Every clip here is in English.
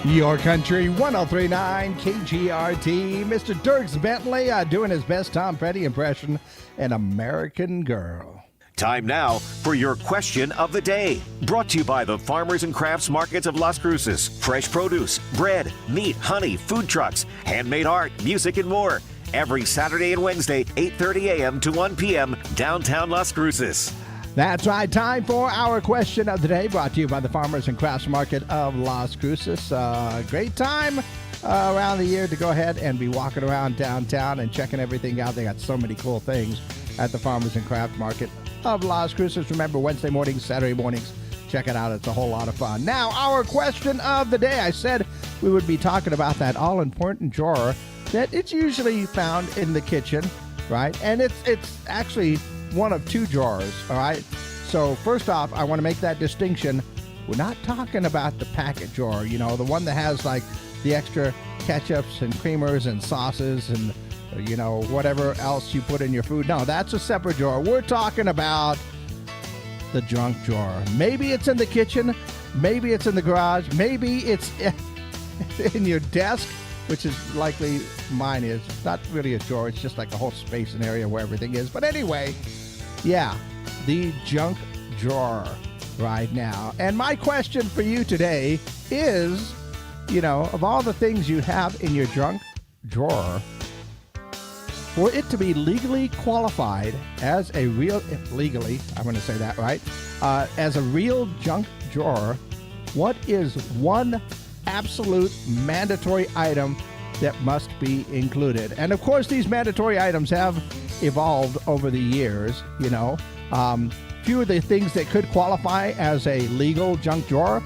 Your Country 1039 KGRT. Mr. Dierks Bentley doing his best Tom Petty impression, An American Girl. Time now for your question of the day. Brought to you by the Farmers and Crafts Markets of Las Cruces. Fresh produce, bread, meat, honey, food trucks, handmade art, music, and more. Every Saturday and Wednesday, 8:30 a.m. to 1 p.m. downtown Las Cruces. That's right. Time for our question of the day, brought to you by the Farmers and Crafts Market of Las Cruces. Great time around the year to go ahead and be walking around downtown and checking everything out. They got so many cool things at the Farmers and Crafts Market of Las Cruces. Remember, Wednesday mornings, Saturday mornings, check it out. It's a whole lot of fun. Now, our question of the day. I said we would be talking about that all-important drawer that it's usually found in the kitchen, right? And it's actually one of two drawers, all right? So first off, I want to make that distinction. We're not talking about the packet drawer, you know, the one that has like the extra ketchups and creamers and sauces and, you know, whatever else you put in your food. No, that's a separate drawer. We're talking about the junk drawer. Maybe it's in the kitchen, maybe it's in the garage, maybe it's in your desk, which is likely mine is. It's not really a drawer. It's just like a whole space and area where everything is. But anyway, yeah, the junk drawer right now. And my question for you today is, you know, of all the things you have in your junk drawer, for it to be legally qualified as a real, legally, I'm going to say that right, as a real junk drawer, what is one absolute mandatory item that must be included? And of course, these mandatory items have evolved over the years, you know. Few of the things that could qualify as a legal junk drawer,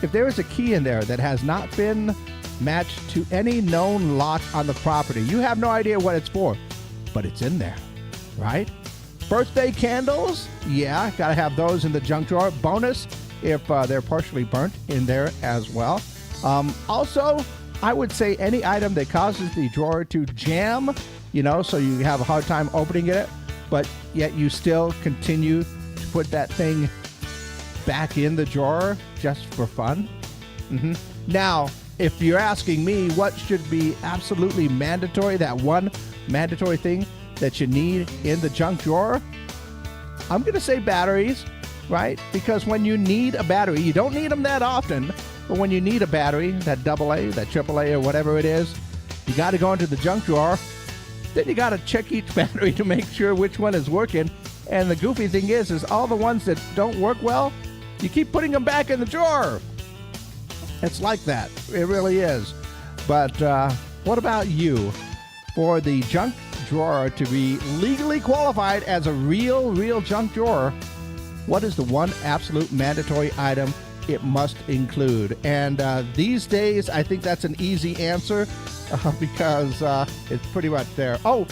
if there is a key in there that has not been matched to any known lock on the property, you have no idea what it's for, but it's in there, right? Birthday candles, yeah, gotta have those in the junk drawer. Bonus if they're partially burnt, in there as well. Also, I would say any item that causes the drawer to jam, you know, so you have a hard time opening it, but yet you still continue to put that thing back in the drawer just for fun. Now, if you're asking me what should be absolutely mandatory, that one mandatory thing that you need in the junk drawer, I'm going to say batteries, right? Because when you need a battery, you don't need them that often, but when you need a battery, that AA, that AAA, or whatever it is, you got to go into the junk drawer. Then you got to check each battery to make sure which one is working. And the goofy thing is all the ones that don't work well, you keep putting them back in the drawer. It's like that. It really is. But what about you? For the junk drawer to be legally qualified as a real junk drawer, what is the one absolute mandatory item it must include? And these days, I think that's an easy answer because it's pretty much there. Oh,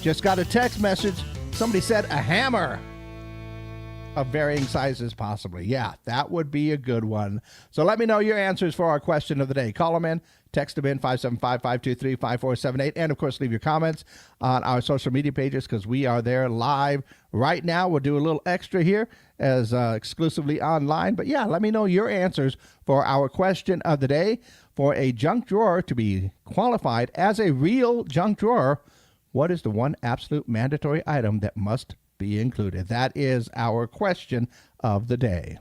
just got a text message. Somebody said a hammer of varying sizes, possibly. Yeah, that would be a good one. So let me know your answers for our question of the day. Call them in, text them in, 575-523-5478, and of course, leave your comments on our social media pages because we are there live right now. We'll do a little extra here as exclusively online. But yeah, let me know your answers for our question of the day. For a junk drawer to be qualified as a real junk drawer, what is the one absolute mandatory item that must be included? That is our question of the day.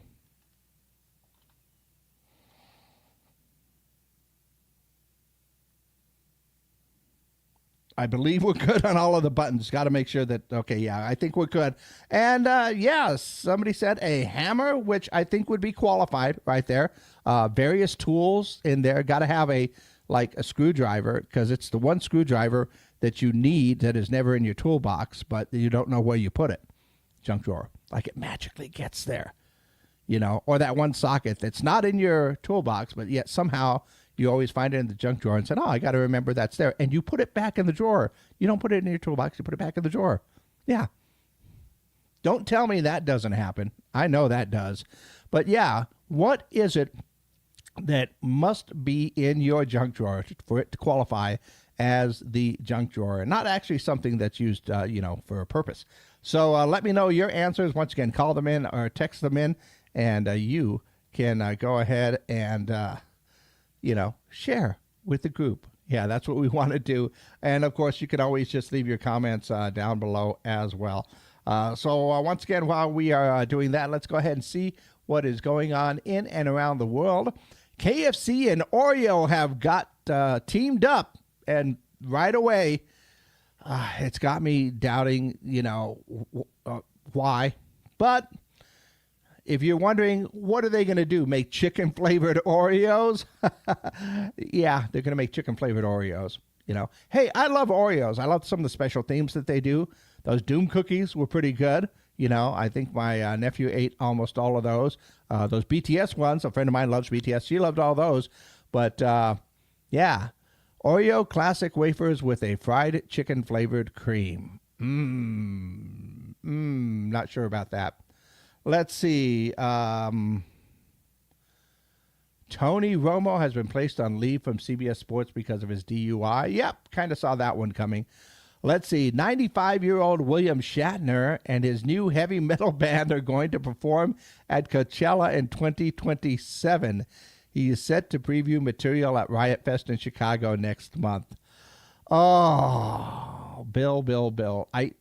I believe we're good on all of the buttons. Got to make sure that, okay, yeah, I think we're good. And yeah, somebody said a hammer, which I think would be qualified right there. Various tools in there. Got to have a screwdriver because it's the one screwdriver that you need that is never in your toolbox, but you don't know where you put it. Junk drawer. Like it magically gets there, you know, or that one socket that's not in your toolbox, but yet somehow you always find it in the junk drawer and say, oh, I got to remember that's there. And you put it back in the drawer. You don't put it in your toolbox. You put it back in the drawer. Yeah. Don't tell me that doesn't happen. I know that does. But yeah, what is it that must be in your junk drawer for it to qualify as the junk drawer, and not actually something that's used, for a purpose? So let me know your answers. Once again, call them in or text them in, and you can go ahead and, share with the group. Yeah, that's what we want to do. And of course, you can always just leave your comments down below as well. So once again, while we are doing that, let's go ahead and see what is going on in and around the world. KFC and Oreo have got teamed up, and right away, it's got me doubting, why. But if you're wondering, what are they going to do? Make chicken-flavored Oreos? Yeah, they're going to make chicken-flavored Oreos. Hey, I love Oreos. I love some of the special themes that they do. Those Doom cookies were pretty good. I think my nephew ate almost all of those. Those BTS ones, a friend of mine loves BTS. She loved all those. But, yeah, Oreo classic wafers with a fried chicken-flavored cream. Not sure about that. Let's see. Tony Romo has been placed on leave from CBS Sports because of his DUI. Yep, kind of saw that one coming. Let's see. 95-year-old William Shatner and his new heavy metal band are going to perform at Coachella in 2027. He is set to preview material at Riot Fest in Chicago next month. Oh, Bill. I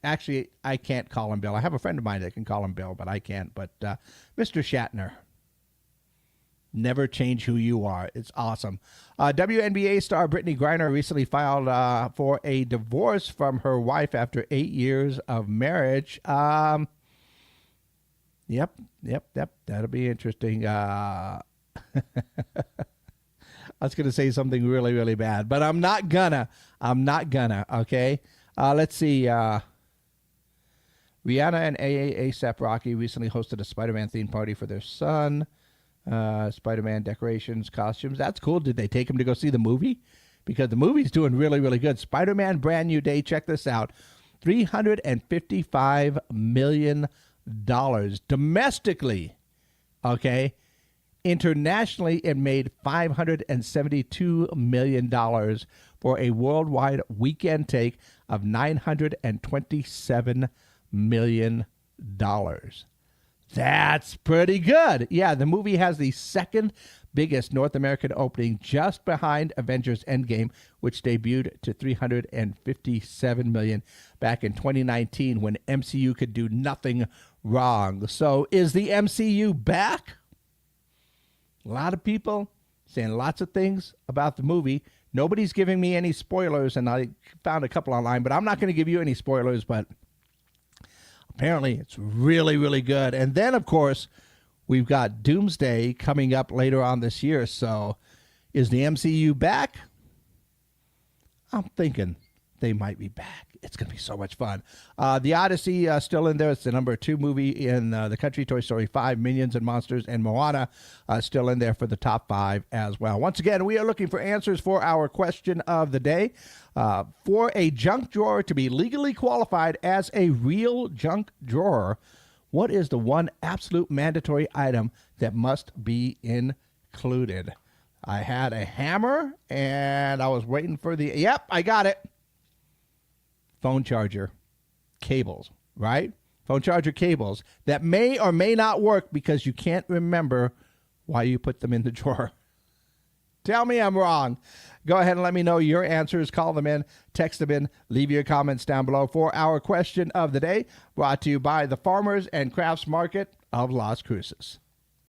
can't call him Bill. I have a friend of mine that can call him Bill, but I can't. But Mr. Shatner, never change who you are. It's awesome. WNBA star Brittany Griner recently filed for a divorce from her wife after 8 years of marriage. Yep. That'll be interesting. I was going to say something really, really bad, but I'm not gonna, okay? Let's see. Rihanna and A$AP Rocky recently hosted a Spider-Man themed party for their son. Spider-Man decorations, costumes. That's cool. Did they take him to go see the movie? Because the movie's doing really, really good. Spider-Man Brand New Day. Check this out. $355 million domestically, okay? Internationally, it made $572 million for a worldwide weekend take of $927 million. That's pretty good. Yeah, the movie has the second biggest North American opening, just behind Avengers Endgame, which debuted to $357 million back in 2019 when MCU could do nothing wrong. So is the MCU back? A lot of people saying lots of things about the movie. Nobody's giving me any spoilers, and I found a couple online, but I'm not going to give you any spoilers, but apparently it's really, really good. And then, of course, we've got Doomsday coming up later on this year. So is the MCU back? I'm thinking they might be back. It's going to be so much fun. The Odyssey still in there. It's the number 2 movie in the country. Toy Story 5, Minions and Monsters, and Moana still in there for the top 5 as well. Once again, we are looking for answers for our question of the day. For a junk drawer to be legally qualified as a real junk drawer, what is the one absolute mandatory item that must be included? I had a hammer, and I was waiting for the... Yep, I got it. Phone charger cables, right? Phone charger cables that may or may not work because you can't remember why you put them in the drawer. Tell me I'm wrong. Go ahead and let me know your answers. Call them in, text them in, leave your comments down below for our question of the day, brought to you by the Farmers and Crafts Market of Las Cruces.